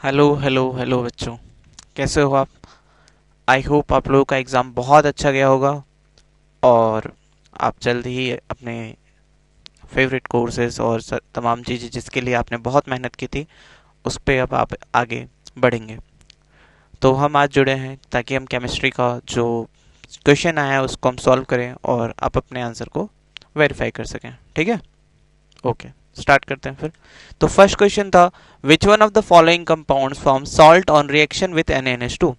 Hello hello hello बच्चों, कैसे हो आप। आई होप आप लोगों का एग्ज़ाम बहुत अच्छा गया होगा और आप जल्द ही अपने फेवरेट कोर्सेज और तमाम चीज़ें जिसके लिए आपने बहुत मेहनत की थी उस पे अब आप आगे बढ़ेंगे। तो हम आज जुड़े हैं ताकि हम केमिस्ट्री का जो क्वेश्चन आया है उसको हम सॉल्व करें और आप अपने आंसर को वेरीफाई कर सकें। ठीक है, ओके, स्टार्ट करते हैं फिर। तो फर्स्ट क्वेश्चन था, which one of the following compounds form salt on reaction with NaNH2।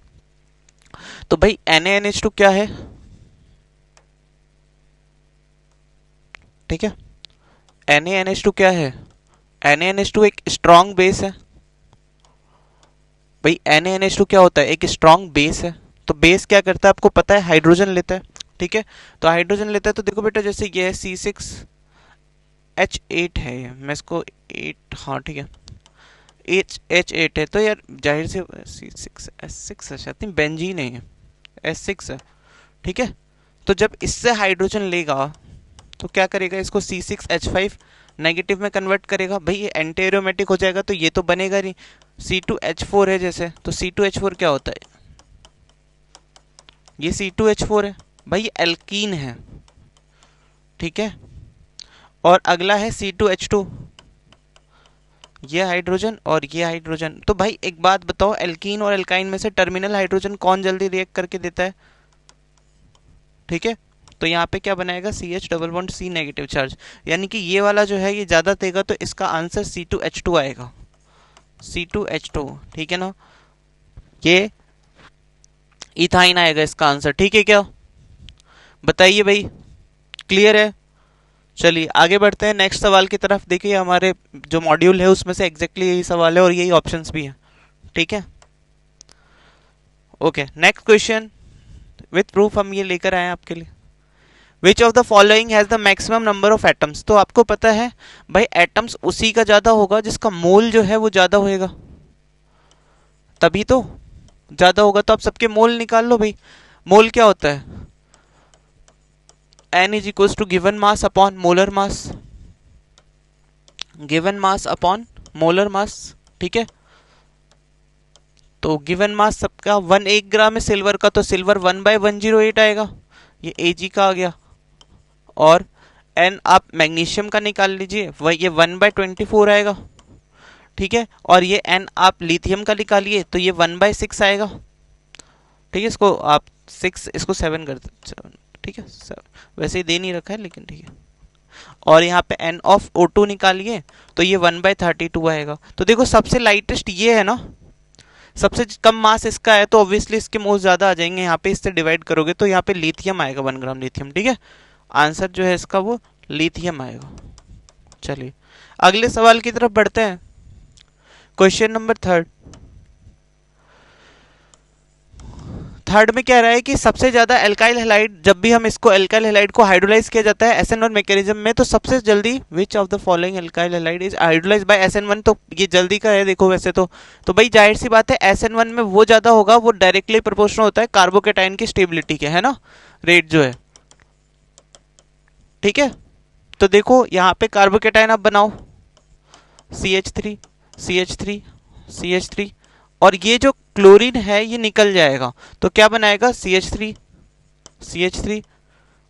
तो भाई NaNH2 क्या है, ठीक है। NaNH2 क्या है, NaNH2 एक स्ट्रॉन्ग बेस है। भाई NaNH2 क्या होता है, एक स्ट्रॉन्ग बेस है। तो बेस क्या करता है आपको पता है, हाइड्रोजन लेता है। ठीक है, तो हाइड्रोजन लेता है। तो देखो बेटा, जैसे ये C6H8 है, ये मैं इसको 8, हाँ ठीक है, H8 है। तो यार जाहिर से C6S6 है, शायद नहीं, बेंजीन है ये, S6 है। ठीक है, तो जब इससे हाइड्रोजन लेगा तो क्या करेगा, इसको C6H5 नेगेटिव में कन्वर्ट करेगा। भाई ये एंटी एरोमेटिक हो जाएगा तो ये तो बनेगा नहीं। C2H4 है जैसे, तो C2H4 क्या होता है, ये C2H4 है। भाई ये एल्कीन है, ठीक है। और अगला है C2H2, ये हाइड्रोजन और ये हाइड्रोजन। तो भाई एक बात बताओ, एल्कीन और एल्काइन में से टर्मिनल हाइड्रोजन कौन जल्दी रिएक्ट करके देता है, ठीक है। तो यहाँ पे क्या बनाएगा, CH double bond C negative charge, यानी कि ये वाला जो है ये ज़्यादा देगा, तो इसका आंसर C2H2 आएगा, C2H2, ठीक है ना। ये इथाइन आएगा इसका आंसर, ठीक है क्या, बताइए भाई, क्लियर है। चलिए आगे बढ़ते हैं नेक्स्ट सवाल की तरफ। देखिए हमारे जो मॉड्यूल है उसमें से एग्जैक्टली यही सवाल है और यही ऑप्शंस भी हैं, ठीक है। Okay, next question with proof हम ये लेकर आए हैं आपके लिए। विच of the following has the maximum number of atoms. तो आपको पता है भाई, एटम्स उसी का ज्यादा होगा जिसका मोल जो है वो ज्यादा होएगा, तभी तो ज्यादा होगा। तो आप सबके मोल निकाल लो भाई। मोल क्या होता है, N is equal to given mass upon molar mass, given mass upon molar mass, ठीक है। तो गिवन मास सबका 1 ग्राम है सिल्वर का, तो सिल्वर 1/108 आएगा, ये Ag का आ गया। और एन आप मैग्नीशियम का निकाल लीजिए, वह ये 1/24 आएगा, ठीक है। और ये एन आप लिथियम का निकालिए तो ये 1/6 आएगा, ठीक है। इसको आप 6, इसको 7 कर, 7, ठीक है, 7 वैसे ही दे नहीं रखा है लेकिन ठीक है। और यहाँ पे एन ऑफ O2 निकालिए तो ये 1/32 आएगा। तो देखो सबसे लाइटेस्ट ये है ना, सबसे कम मास इसका है, तो ऑब्वियसली इसके मोल्स ज्यादा आ जाएंगे। यहाँ पे इससे डिवाइड करोगे तो यहाँ पे लिथियम आएगा, 1 ग्राम लिथियम, ठीक है। आंसर जो है इसका वो लिथियम आएगा। चलिए अगले सवाल की तरफ बढ़ते हैं। Question number third. थर्ड में क्या रहा है कि सबसे ज्यादा एल्काइल हैलाइड, जब भी हम इसको एल्काइल हैलाइड को हाइड्रोलाइज किया जाता है SN1 मैकेनिज्म में, तो सबसे जल्दी which of the following alkyl halide is hydrolyse by SN1। तो ये जल्दी का है देखो वैसे तो भाई जाहिर सी बात है SN1 में वो ज्यादा होगा, वो डायरेक्टली प्रोपोर्शनल होता है कार्बोकेटाइन की स्टेबिलिटी के, है ना, रेट जो है, ठीक है। तो देखो यहाँ पे कार्बोकेटाइन आप बनाओ, CH3 CH3 CH3, और ये जो क्लोरीन है ये निकल जाएगा, तो क्या बनाएगा, CH3 CH3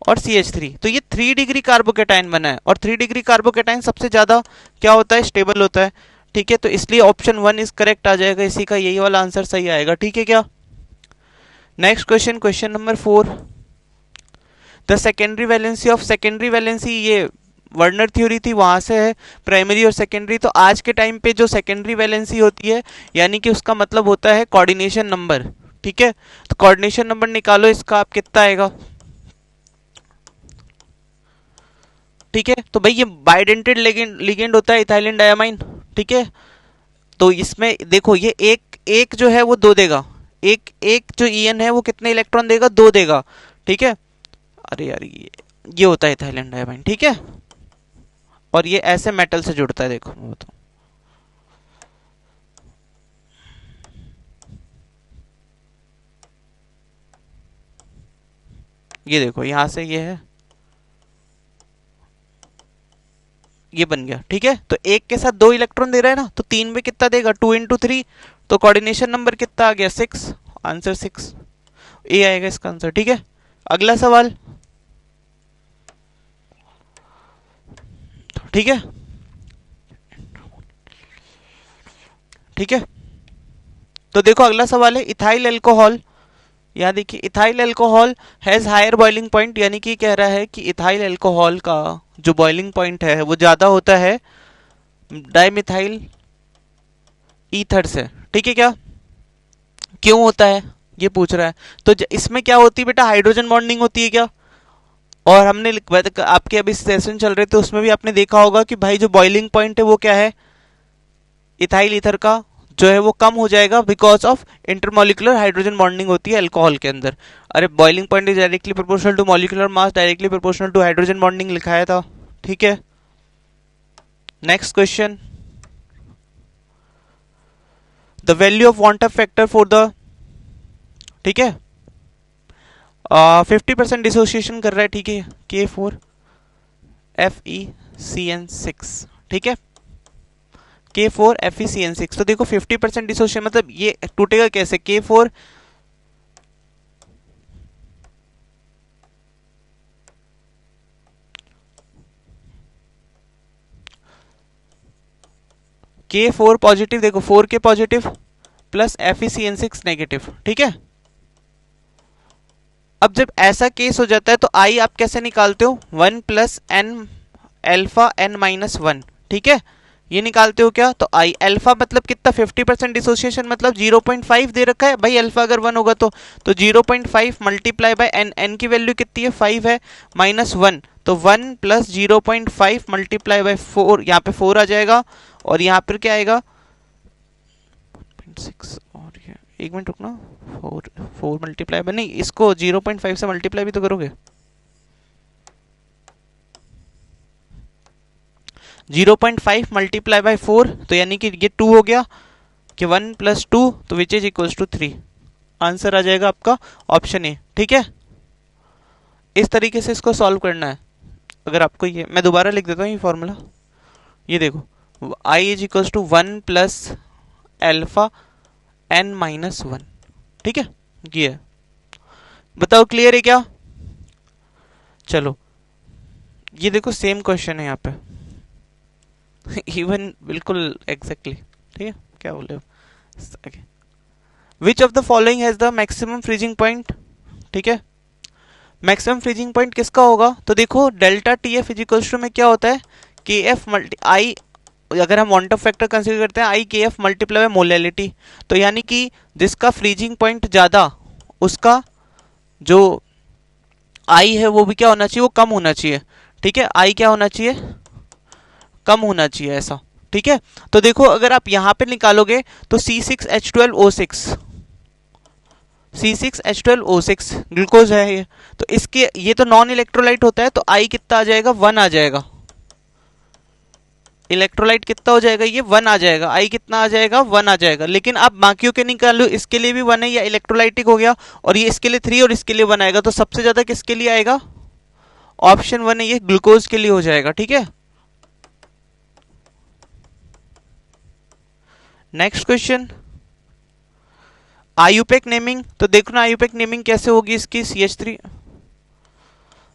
और CH3। तो ये 3 डिग्री कार्बोकेटाइन बना है, और 3 डिग्री कार्बोकेटाइन सबसे ज्यादा क्या होता है, स्टेबल होता है, ठीक है। तो इसलिए ऑप्शन 1 इज करेक्ट आ जाएगा, इसी का यही वाला आंसर सही आएगा, ठीक है क्या। Next question, question number 4। The secondary valency of, secondary valency ये वर्नर थ्योरी थी, वहां से है प्राइमरी और सेकेंडरी। तो आज के टाइम पे जो सेकेंडरी वैलेंसी होती है, यानी कि उसका मतलब होता है कोऑर्डिनेशन नंबर, ठीक है। तो कोऑर्डिनेशन नंबर निकालो इसका, आप कितना आएगा, ठीक है। तो भाई ये बाइडेंटेड लिगेंड होता है इथाइलिन डायमाइन, ठीक है। तो इसमें देखो ये एक एक जो है वो दो देगा, एक एक जो ईएन है वो कितने इलेक्ट्रॉन देगा, दो देगा, ठीक है। अरे यार ये होता है इथाइलिन डायमाइन, ठीक है। और ये ऐसे मेटल से जुड़ता है, देखो वो तो, ये देखो यहाँ से ये है, ये बन गया, ठीक है। तो एक के साथ दो इलेक्ट्रॉन दे रहा है ना, तो तीन में कितना देगा, 2 × 3, तो कोऑर्डिनेशन नंबर कितना आ गया, 6, आंसर 6, ए आएगा इसका आंसर, ठीक है। अगला सवाल, ठीक है, ठीक है। तो देखो अगला सवाल है, इथाइल अल्कोहल, यहाँ देखिए ethyl alcohol has higher boiling point, यानी कि कह रहा है कि इथाइल अल्कोहल का जो बॉइलिंग पॉइंट है वो ज्यादा होता है डाइमिथाइल ईथर से, ठीक है। क्या क्यों होता है ये पूछ रहा है। तो इसमें क्या होती है बेटा, हाइड्रोजन बॉन्डिंग होती है क्या। और हमने आपके अभी सेशन चल रहे थे उसमें भी आपने देखा होगा कि भाई जो बॉइलिंग पॉइंट है वो क्या है, इथाइल ईथर का जो है वो कम हो जाएगा because of intermolecular hydrogen bonding होती है अल्कोहल के अंदर। अरे boiling point is directly proportional to molecular mass directly proportional to hydrogen bonding लिखाया था, ठीक है। Next question, the value of van't Hoff factor for the, ठीक है, 50% डिसोसिएशन कर रहा है, ठीक है, K4FeCN6, ठीक है, K4FeCN6। तो देखो 50% डिसोसिएशन मतलब ये टूटेगा कैसे, K4 K4 पॉजिटिव, देखो 4K positive plus FeCN6 negative, ठीक है। अब जब ऐसा केस हो जाता है तो आई आप कैसे निकालते हो, 1 + n अल्फा n-1, ठीक है, ये निकालते हो क्या। तो आई अल्फा मतलब कितना, 50% डिसोसिएशन मतलब 0.5 दे रखा है भाई, अल्फा अगर 1 होगा तो 0.5 मल्टीप्लाई बाय n, n की वैल्यू कितनी है 5 है, -1, तो 1 + 0.5 मल्टीप्लाई बाय 4, यहाँ पे 4 आ जाएगा, और यहाँ पर क्या आएगा 6, और ये एक मिनट रुकना, 4 मल्टीप्लाई बाय, नहीं इसको 0.5 से मल्टीप्लाई भी तो करोगे, 0.5 मल्टीप्लाई बाय 4, तो यानी कि ये 2 हो गया, कि 1 + 2, तो which is equals to 3, answer आ जाएगा आपका ऑप्शन ए, ठीक है। इस तरीके से इसको सॉल्व करना है। अगर आपको ये मैं दोबारा लिख देता हूँ ये फॉर्मूला, ये देखो i is equals to 1 + alpha n-1, ठीक है, ये है। बताओ क्लियर है क्या। चलो ये देखो सेम क्वेश्चन है यहाँ पे इवन बिल्कुल एग्जैक्टली, ठीक है, क्या बोले which of the following has the maximum freezing point, ठीक है। मैक्सिमम फ्रीजिंग पॉइंट किसका होगा, तो देखो delta T F is equals to में क्या होता है, के एफ मल्टी आई, अगर हम वांटअप फैक्टर कंसीडर करते हैं आई के एफ मल्टीप्लाई बाय मोलैलिटी, तो यानी कि जिसका फ्रीजिंग पॉइंट ज्यादा उसका जो आई है वो भी क्या होना चाहिए, वो कम होना चाहिए, ठीक है, आई क्या होना चाहिए, कम होना चाहिए ऐसा, ठीक है। तो देखो अगर आप यहां पे निकालोगे तो C6H12O6, C6H12O6 ग्लूकोज है ये, तो इसके ये तो नॉन इलेक्ट्रोलाइट होता है, तो आई कितना आ जाएगा, 1 आ जाएगा, इलेक्ट्रोलाइट कितना हो जाएगा, ये 1 आ जाएगा, आई कितना आ जाएगा, 1 आ जाएगा। लेकिन आप बाकियों के निकालो, इसके लिए भी 1 है, या इलेक्ट्रोलाइटिक हो गया, और ये इसके लिए 3 और इसके लिए 1 आएगा, तो सबसे ज्यादा किसके लिए आएगा, ऑप्शन 1 है, ये ग्लूकोज के लिए हो जाएगा, ठीक है। नेक्स्ट क्वेश्चन, आयुपेक नेमिंग, तो देखो ना आयुपेक नेमिंग कैसे होगी इसकी, CH3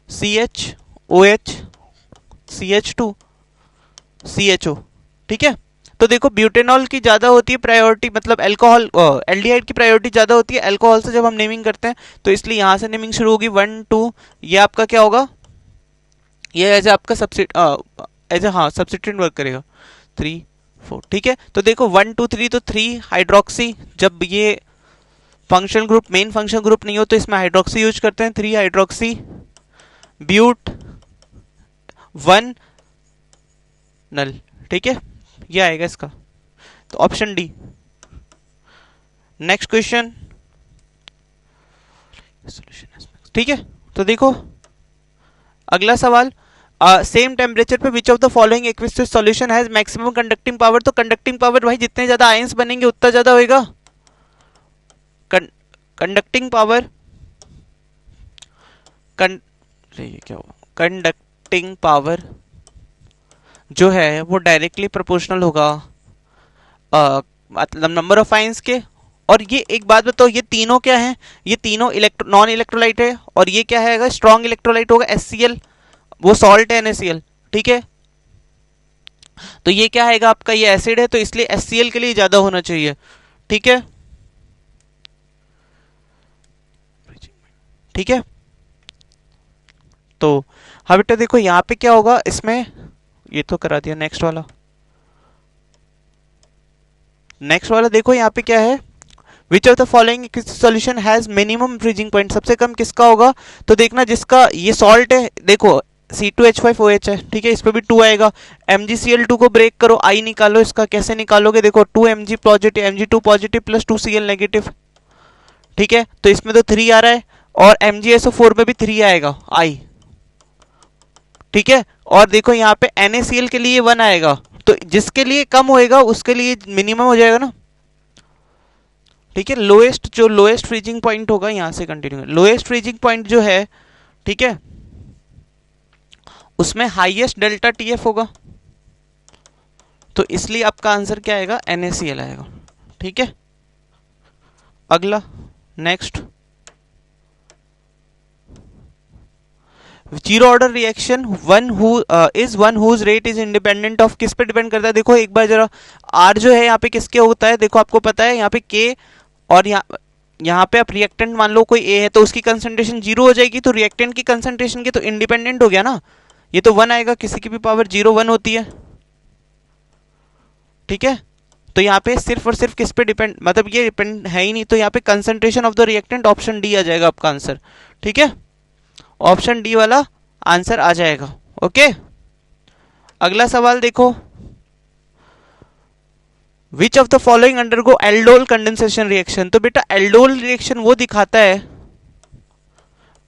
CHOH CH2 CHO, ठीक है। तो देखो ब्यूटेनॉल की ज्यादा होती है प्रायोरिटी, मतलब अल्कोहल एल्डिहाइड की प्रायोरिटी ज्यादा होती है अल्कोहल से जब हम नेमिंग करते हैं, तो इसलिए यहां से नेमिंग शुरू होगी 1 2, ये आपका क्या होगा, ये एज आपका सब्स्टिट्यूएंट वर्क करेगा 3 4, ठीक है। तो देखो 1 2 3, तो 3 हाइड्रोक्सी, जब ये functional group main functional group नहीं हो तो इसमें हाइड्रोक्सी यूज करते हैं, 3 हाइड्रोक्सी ब्यूट 1 नल, ठीक है, ये आएगा इसका, तो ऑप्शन डी। नेक्स्ट क्वेश्चन, ठीक है। तो देखो अगला सवाल, सेम टेम्परेचर पे which of the following aqueous solution has maximum conducting power, तो कंडक्टिंग पावर भाई जितने ज्यादा आयंस बनेंगे उतना ज्यादा होएगा, कंडक्टिंग पावर क्या हुआ, कंडक्टिंग पावर जो है वो डायरेक्टली प्रोपोर्शनल होगा मतलब नंबर ऑफ आयंस के। और ये एक बात बताओ, ये तीनों क्या हैं? ये तीनों नॉन इलेक्ट्रोलाइट है, और ये क्या है? स्ट्रॉन्ग इलेक्ट्रोलाइट होगा HCl, वो सॉल्ट है NaCl, ठीक है। तो ये क्या आएगा आपका? ये एसिड है, तो इसलिए HCl के लिए ज्यादा होना चाहिए, ठीक है। ठीक है, तो हाँ बेटा देखो यहाँ पे क्या होगा इसमें, ये तो करा दिया। नेक्स्ट वाला देखो यहाँ पे क्या है, विच of the following solution has minimum freezing point, सबसे कम किसका होगा? तो देखना जिसका ये सॉल्ट है, देखो C2H5OH है, ठीक है, इस पर भी 2 आएगा। MgCl2 को ब्रेक करो, I निकालो, इसका कैसे निकालोगे? देखो 2Mg positive, Mg2 positive plus 2Cl negative, ठीक है, तो इसमें तो 3 आ रहा है, और MgSO4 में भी 3 आएगा I, ठीक है। और देखो यहाँ पे NaCl के लिए 1 आएगा, तो जिसके लिए कम होएगा उसके लिए मिनिमम हो जाएगा ना, ठीक है। लोएस्ट फ्रीजिंग पॉइंट होगा, यहां से कंटिन्यू, लोएस्ट फ्रीजिंग पॉइंट जो है, ठीक है, उसमें हाईएस्ट डेल्टा TF होगा, तो इसलिए आपका आंसर क्या आएगा? NaCl आएगा, ठीक है। अगला next, zero order reaction one whose rate is independent of, किस पे डिपेंड करता है? देखो एक बार जरा, R जो है यहाँ पे किसके होता है? देखो आपको पता है यहाँ पे K, और यहाँ पे आप रिएक्टेंट मान लो कोई A है, तो उसकी कंसंट्रेशन 0 हो जाएगी, तो रिएक्टेंट की कंसंट्रेशन की तो इंडिपेंडेंट हो गया ना, ये तो 1 आएगा, किसी की भी पावर 0 1 होती है, ठीक है। तो यहाँ पे सिर्फ और सिर्फ किस पे डिपेंड, मतलब ये डिपेंड है ही नहीं, तो यहाँ पे concentration of the reactant option D आ जाएगा आपका आंसर, ठीक है। ऑप्शन डी वाला आंसर आ जाएगा, ओके। अगला सवाल देखो, which of the following undergo aldol condensation reaction, तो बेटा एल्डोल रिएक्शन वो दिखाता है,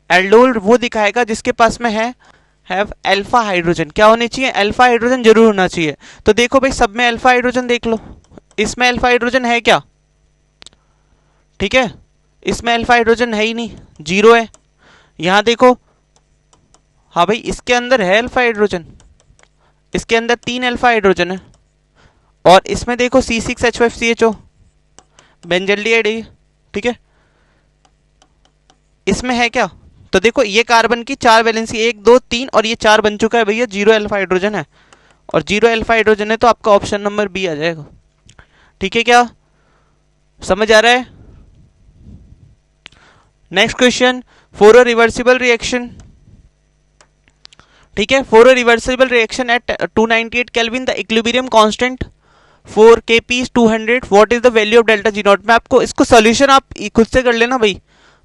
एल्डोल वो दिखाएगा जिसके पास में हैव अल्फा हाइड्रोजन, क्या होनी चाहिए? अल्फा हाइड्रोजन जरूर होना चाहिए। तो देखो भाई सब में अल्फा हाइड्रोजन देख लो, इसमें अल्फा हाइड्रोजन है क्या? ठीक है, इसमें अल्फा हाइड्रोजन है ही नहीं, 0 है। यहां देखो, हाँ भाई इसके अंदर है अल्फा हाइड्रोजन, इसके अंदर 3 अल्फा हाइड्रोजन है, और इसमें देखो C6H5CHO बेंजल्डिहाइड है, ठीक है, इसमें है क्या? तो देखो ये कार्बन की 4 वैलेंसी, 1 2 3, और ये 4 बन चुका है भैया, 0 अल्फा हाइड्रोजन है, और 0 अल्फा हाइड्रोजन है, तो आपका ऑप्शन नंबर बी आ जाएगा, ठीक है। क्या समझ आ रहा है? Next question, for a reversible reaction, ठीक है, for a reversible reaction at 298 kelvin the equilibrium constant for Kp is 200, what is the value of delta G not? मैं आपको इसको सोल्यूशन आप खुद से कर लेना भाई,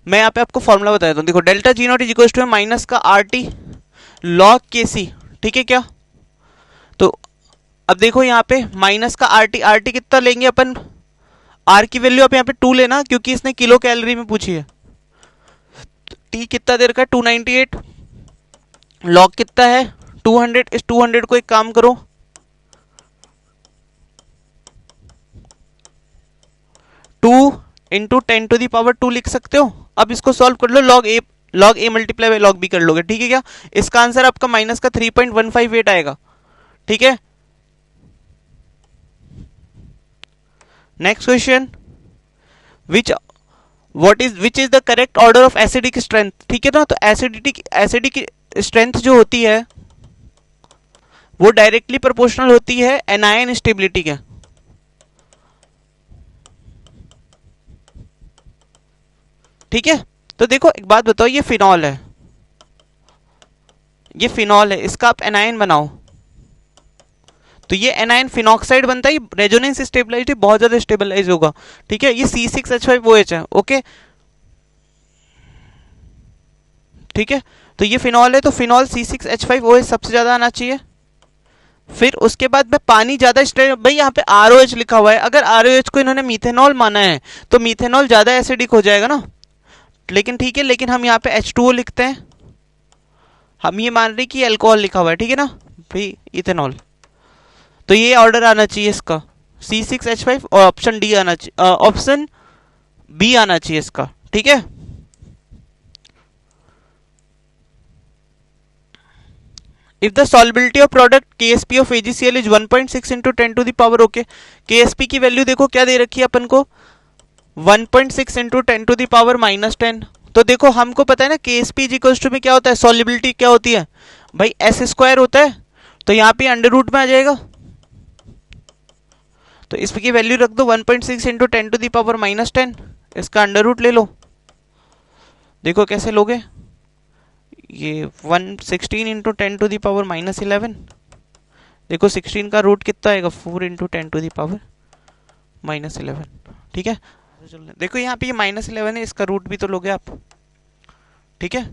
मैं यहाँ पे आपको फॉर्मूला बता देता हूँ। देखो delta G not is equal to minus का RT log Kc, ठीक है क्या? तो अब देखो यहाँ पे माइनस का RT कितना लेंगे अपन? R की वैल्यू आप यहाँ पे 2 लेना, क्योंकि इसने किलो कैलोरी में पूछी है। T कितना देर का? 298, लॉग कितना है? 200, इस 200 को एक काम करो, 2 इंटू 10⁻² लिख सकते हो। अब इसको सॉल्व कर लो, log A multiply by log B कर लोगे, ठीक है क्या? इसका आंसर आपका माइनस का 3.158 आएगा, ठीक है। Next question, which is the correct order of acidic strength, ठीक है ना? तो एसिडिक स्ट्रेंथ जो होती है वो डायरेक्टली प्रोपोर्शनल होती है एनायन स्टेबिलिटी के, ठीक है। तो देखो एक बात बताओ, ये फिनॉल है, ये फिनॉल है, इसका आप एनायन बनाओ, तो ये एनायन फिनॉक्साइड बनता है, रेजोनेंस स्टेबिलिटी बहुत ज्यादा स्टेबलाइज होगा, ठीक है। ये C6H5OH है, ओके, ठीक है। तो ये फिनॉल है, तो फिनॉल C6H5OH सबसे ज्यादा आना चाहिए। फिर उसके बाद में पानी ज्यादा भाई यहाँ पे ROH लिखा हुआ है, अगर ROH को इन्होंने मीथेनॉल माना है तो मीथेनॉल ज्यादा एसिडिक हो जाएगा ना, लेकिन ठीक है, लेकिन हम यहाँ पे H2O लिखते हैं, हम ये मान रहे कि अल्कोहल लिखा हुआ है, ठीक है ना भाई, इथेनॉल। तो ये ऑर्डर आना चाहिए इसका, C6H5 और ऑप्शन डी आना चाहिए, ऑप्शन बी आना चाहिए इसका, ठीक है। If the solubility of product KSP of AgCl is 1.6 into 10 to the power, okay, KSP की वैल्यू देखो क्या दे रखी है अपन को, 1.6 इंटू 10 टू द पावर -10। तो देखो हमको पता है ना KSP इज इक्वल्स टू में क्या होता है, सॉल्युबिलिटी क्या होती है भाई, S स्क्वायर होता है। तो यहाँ पे अंडर रूट में आ जाएगा, तो इसकी वैल्यू रख दो 1.6 इंटू 10 टू द पावर -10, इसका अंडर रूट ले लो। देखो कैसे लोगे, ये 116 इंटू 10 टू द पावर -11, देखो 16 का रूट कितना आएगा, 4 इंटू 10 टू द पावर -11, ठीक है। देखो यहाँ पे ये -11 है, इसका रूट भी तो लोगे आप, ठीक है।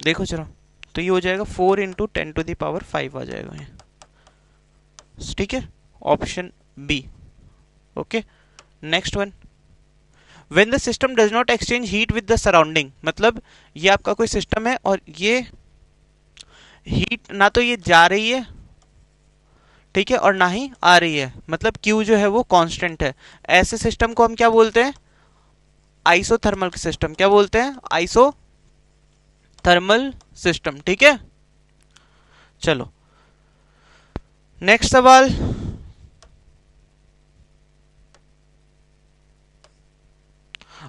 देखो चलो, तो ये हो जाएगा 4 इंटू 10 टू द पावर 5 आ जाएगा ये, ठीक है, option B, okay. Next one, when the system does not exchange heat with the surrounding, मतलब ये आपका कोई सिस्टम है और ये हीट ना तो ये जा रही है, ठीक है, और ना ही आ रही है, मतलब Q जो है वो कांस्टेंट है, ऐसे सिस्टम को हम क्या बोलते हैं, आइसोथर्मल सिस्टम। क्या बोलते हैं, आइसोथर्मल सिस्टम, ठीक है। चलो नेक्स्ट सवाल,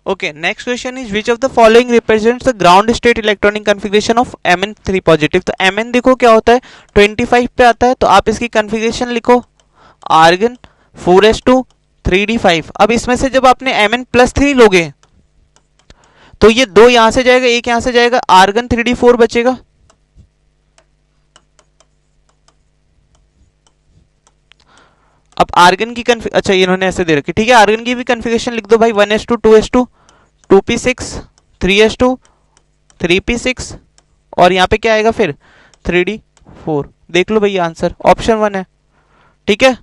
okay, next question is which of the following represents the ground state electronic configuration of Mn3 positive। तो Mn देखो क्या होता है, 25 पे आता है, तो आप इसकी configuration लिखो, आर्गन 4s2 3d5। अब इसमें से जब आपने Mn+3 लोगे तो ये दो यहां से जाएगा, एक यहां से जाएगा, आर्गन 3d4 बचेगा। अब आर्गन की अच्छा इन्होंने ऐसे दे रखी, ठीक है, आर्गन की भी कन्फिगरेशन लिख दो भाई, 1s2 2s2 2p6 3s2 3p6 और यहाँ पे क्या आएगा फिर 3d4। देख लो भैया आंसर ऑप्शन 1 है, ठीक है,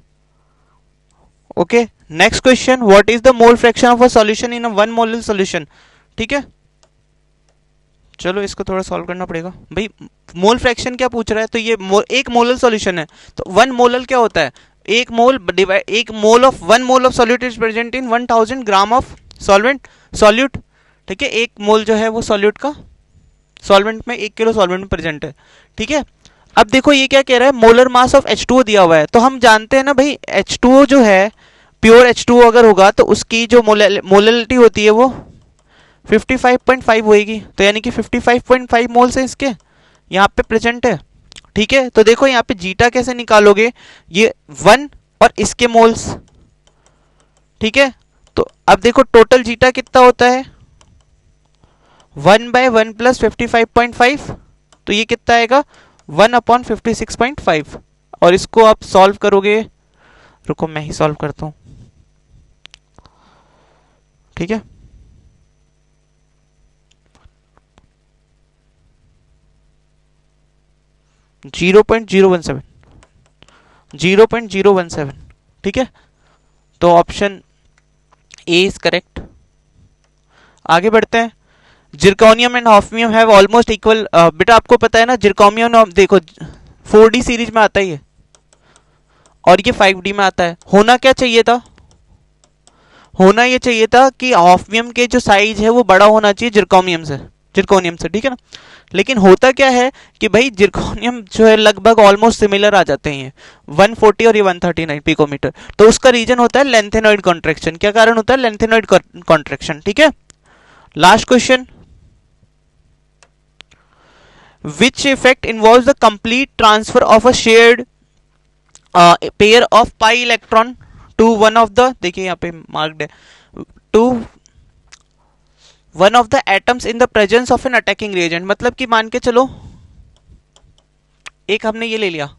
okay. Next question, what is the mole fraction of a solution in a 1 molar solution, ठीक है। चलो इसको थोड़ा सॉल्व करना पड़ेगा भाई, मोल फ्रैक्शन क्या पूछ रहा है, तो ये एक मोलर सॉल्यूशन है, तो 1 मोलर क्या होता है, एक mole of 1 mole of solute is present in 1000 gram of solute, ठीक है, एक मोल जो है वो सॉल्यूट का सॉल्वेंट में 1 किलो सॉल्वेंट में प्रेजेंट है, ठीक है। अब देखो ये क्या कह रहा है, मोलर मास ऑफ H2O दिया हुआ है, तो हम जानते हैं ना भाई H2O जो है प्योर H2O अगर होगा तो उसकी जो मोलरिटी होती है वो 55.5 होएगी, तो यानी कि 55.5 मोल्स है इसके यहाँ पे प्रेजेंट है, ठीक है। तो देखो यहाँ पे जीटा कैसे निकालोगे, ये 1 और इसके मोल्स, ठीक है। तो अब देखो टोटल जीटा कितना होता है, 1/1 प्लस 55.5, तो ये कितना आएगा 1/56.5, और इसको आप सॉल्व करोगे, रुको मैं ही सॉल्व करता हूं, ठीक है। Zero point zero one seven, ठीक है, तो ऑप्शन ए इज करेक्ट। आगे बढ़ते हैं, zirconium and hafnium have almost equal, बेटा आपको पता है ना जिरकोनियम, देखो 4D सीरीज में आता ही है और ये 5D में आता है। होना क्या चाहिए था, होना ये चाहिए था कि हॉफनियम के जो साइज है वो बड़ा होना चाहिए जिरकोनियम से, ठीक है ना। लेकिन होता क्या है कि भाई जिरकोनियम जो है लगभग ऑलमोस्ट सिमिलर आ जाते हैं, 140 और ये 139 पिकोमीटर, तो उसका रीजन होता है लेंथेनॉइड कॉन्ट्रैक्शन। क्या कारण होता है, लेंथेनॉइड कॉन्ट्रैक्शन, ठीक है। Last question, which effect involves the complete transfer of a shared pair of pi electron to one of the, देखिए यहाँ पे मार्क्ड है, to one of the atoms in the presence of an attacking reagent। मतलब कि मान के चलो एक हमने ये ले लिया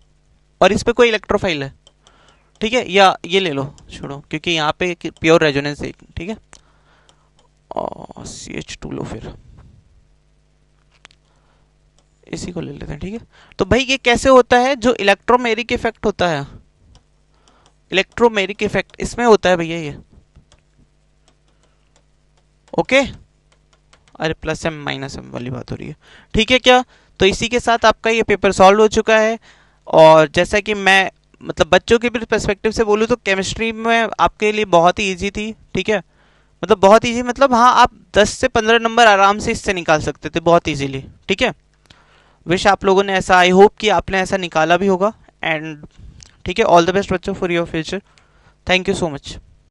और इस पे कोई इलेक्ट्रोफाइल है, ठीक है, या ये ले लो, छोड़ो क्योंकि यहाँ पे प्योर रेजोनेंस है, ठीक है, और CH2 लो, फिर इसी को ले लेते हैं, ठीक है। तो भाई ये कैसे होता है, जो इलेक्ट्रोमेरिक इफेक्ट होता है, इलेक्ट्रोमेरिक इफेक्ट इसमें होता है भैया ये, ओके। अरे प्लस एम माइनस एम वाली बात हो रही है, ठीक है क्या। तो इसी के साथ आपका ये पेपर सॉल्व हो चुका है, और जैसा कि मैं मतलब बच्चों के भी पर्सपेक्टिव से बोलूँ तो केमिस्ट्री में आपके लिए बहुत ही ईजी थी, ठीक है, मतलब बहुत ईजी, मतलब हाँ आप 10 से 15 नंबर आराम से इससे निकाल सकते थे बहुत ईजीली, ठीक है। विश आप लोगों ने ऐसा, आई होप कि आपने ऐसा निकाला भी होगा। एंड ठीक है, ऑल द बेस्ट बच्चों for your future. Thank you so much.